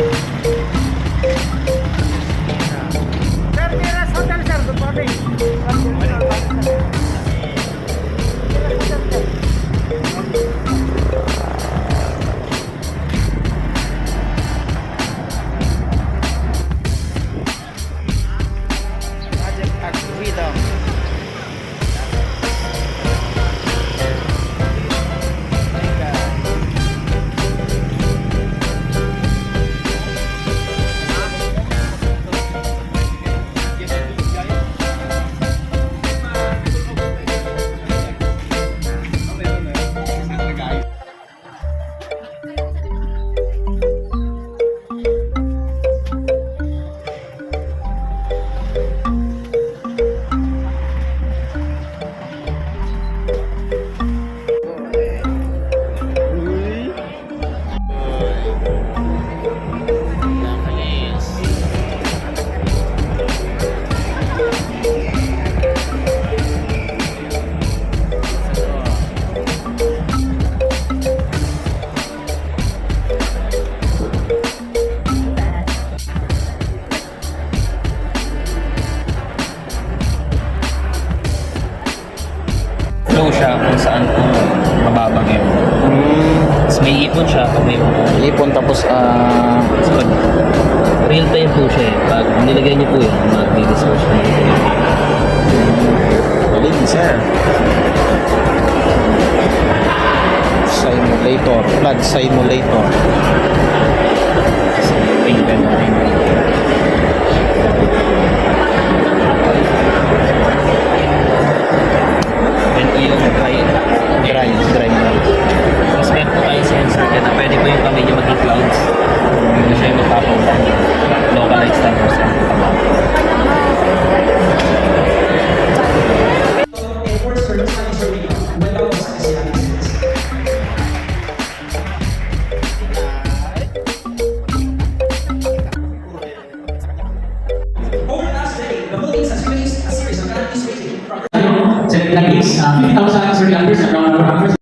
Sir, Mira Hotel, sir. Good morning. AGRIDAM. Low siya kung saan po mababang yun. Tapos may ipon siya pag may Ipon tapos Tapos pag real time po siya eh. Pag nilagay niyo po yun, mag-discharge na yun. galing sir. Simulator, flood simulator. Kasi yung pen natin. Then po yung dry na. Tapos meron po tayong sensor kaya na pwede po yung kamay niyo maging clouds. Hindi siya yung magpapaw. Localized lang po sa